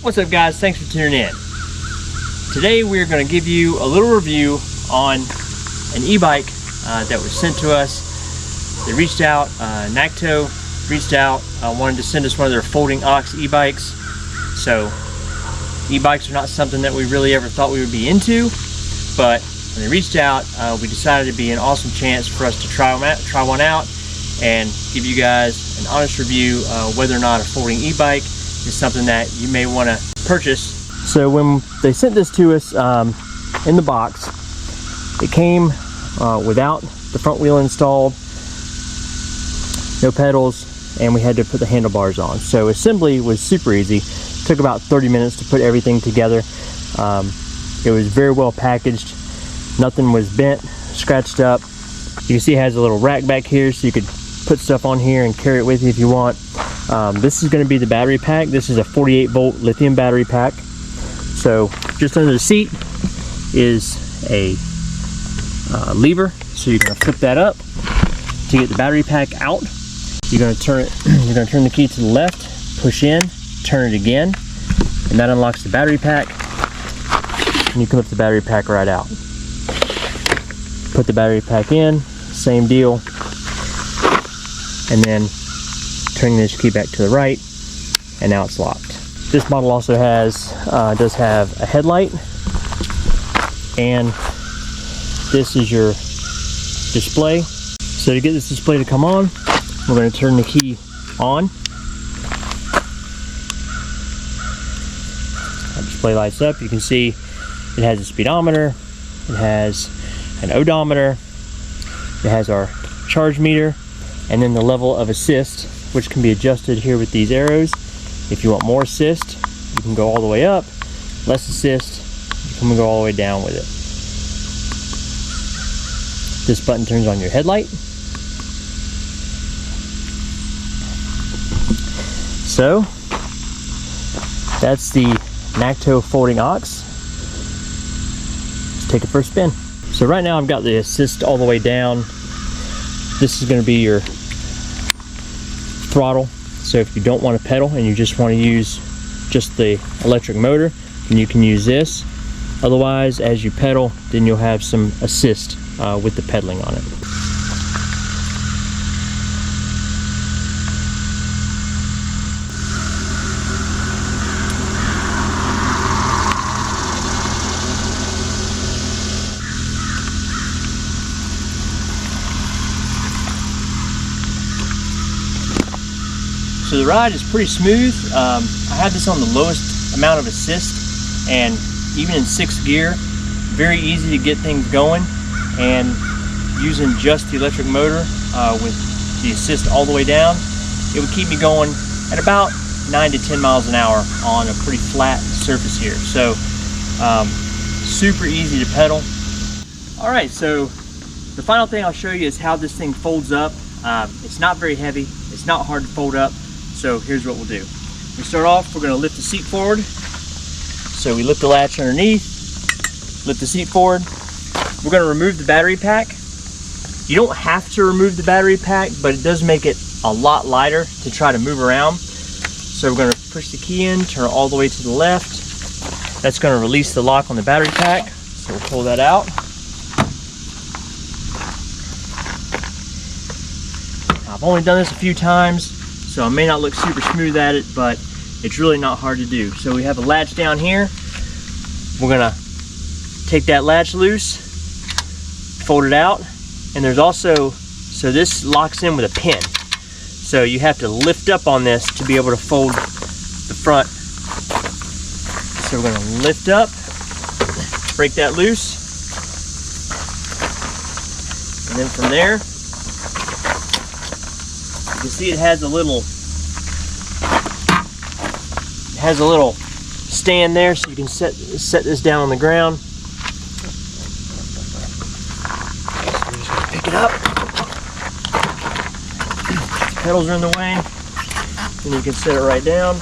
What's up guys, thanks for tuning in. Today we're going to give you a little review on an e-bike that was sent to us. They reached out, Nakto reached out, wanted to send us one of their Folding Ox e-bikes. So e-bikes are not something that we really ever thought we would be into, but when they reached out, we decided it'd be an awesome chance for us to try one out and give you guys an honest review whether or not a folding e-bike is something that you may want to purchase. So when they sent this to us in the box, it came without the front wheel installed, no pedals, and we had to put the handlebars on. So assembly was super easy. It took about 30 minutes to put everything together. It was very well packaged. Nothing was bent, scratched up. You can see it has a little rack back here so you could put stuff on here and carry it with you if you want. This is going to be the battery pack. This is a 48 volt lithium battery pack. So just under the seat is a lever, so you're going to flip that up to get the battery pack out. You're going to turn it. You're going to turn the key to the left, push in, turn it again, and that unlocks the battery pack. And you can lift the battery pack right out. Put the battery pack in, same deal, and then turning this key back to the right, and now it's locked. This model also does have a headlight, and this is your display. So to get this display to come on, we're going to turn the key on. Our display lights up. You can see it has a speedometer, it has an odometer, it has our charge meter, and then the level of assist, which can be adjusted here with these arrows. If you want more assist, you can go all the way up. Less assist, you can go all the way down with it. This button turns on your headlight. So that's the Nakto Folding Ox. Let's take it for a spin. So right now I've got the assist all the way down. This is going to be your throttle. So if you don't want to pedal and you just want to use just the electric motor, then you can use this. Otherwise, as you pedal, then you'll have some assist with the pedaling on it. So the ride is pretty smooth. I had this on the lowest amount of assist, and even in 6th gear, very easy to get things going. And using just the electric motor with the assist all the way down, it would keep me going at about 9 to 10 miles an hour on a pretty flat surface here. So super easy to pedal. All right, so the final thing I'll show you is how this thing folds up. It's not very heavy, it's not hard to fold up. So here's what we'll do. We start off, we're going to lift the seat forward. So we lift the latch underneath, lift the seat forward. We're going to remove the battery pack. You don't have to remove the battery pack, but it does make it a lot lighter to try to move around. So we're going to push the key in, turn it all the way to the left. That's going to release the lock on the battery pack. So we'll pull that out. I've only done this a few times, so I may not look super smooth at it, but it's really not hard to do. So we have a latch down here. We're gonna take that latch loose, fold it out, and there's also, so this locks in with a pin. So you have to lift up on this to be able to fold the front. So we're gonna lift up, break that loose, and then from there, you can see it has a little stand there, so you can set this down on the ground. So we're just gonna pick it up. The pedals are in the way, and you can set it right down.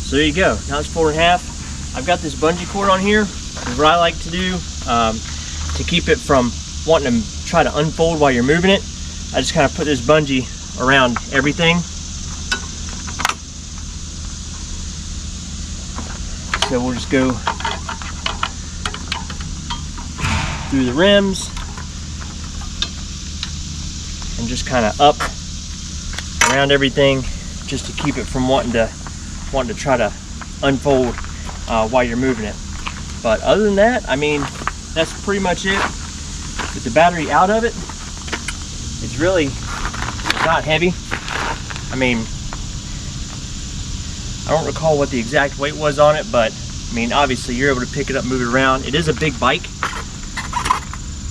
So there you go. Now it's folded in half. I've got this bungee cord on here. What I like to do to keep it from wanting to try to unfold while you're moving it, I just kind of put this bungee around everything, So we'll just go through the rims and just kind of up around everything, just to keep it from wanting to try to unfold while you're moving it. But other than that, I mean, that's pretty much it. With the battery out of it, it's not heavy. I mean, I don't recall what the exact weight was on it, but I mean, obviously you're able to pick it up, move it around. It is a big bike,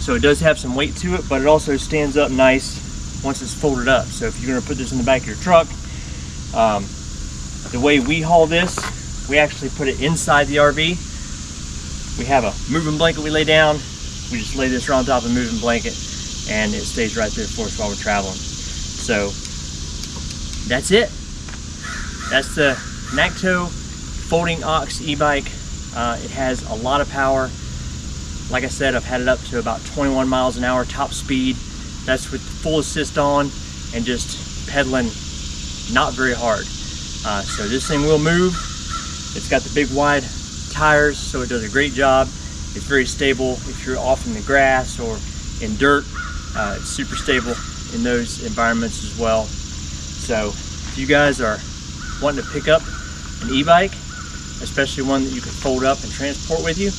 so it does have some weight to it, but it also stands up nice once it's folded up. So if you're gonna put this in the back of your truck, the way we haul this, we actually put it inside the RV. We have a moving blanket we lay down. We just lay this right on top of the moving blanket, and it stays right there for us while we're traveling. So that's it. That's the Nakto Folding Ox Ebike. It has a lot of power. Like I said, I've had it up to about 21 miles an hour top speed. That's with full assist on and just pedaling not very hard. So this thing will move. It's got the big wide tires, so it does a great job. It's very stable if you're off in the grass or in dirt. It's super stable in those environments as well. So if you guys are wanting to pick up an e-bike, especially one that you can fold up and transport with you,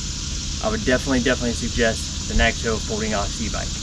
I would definitely suggest the Nakto Folding Ox Ebike.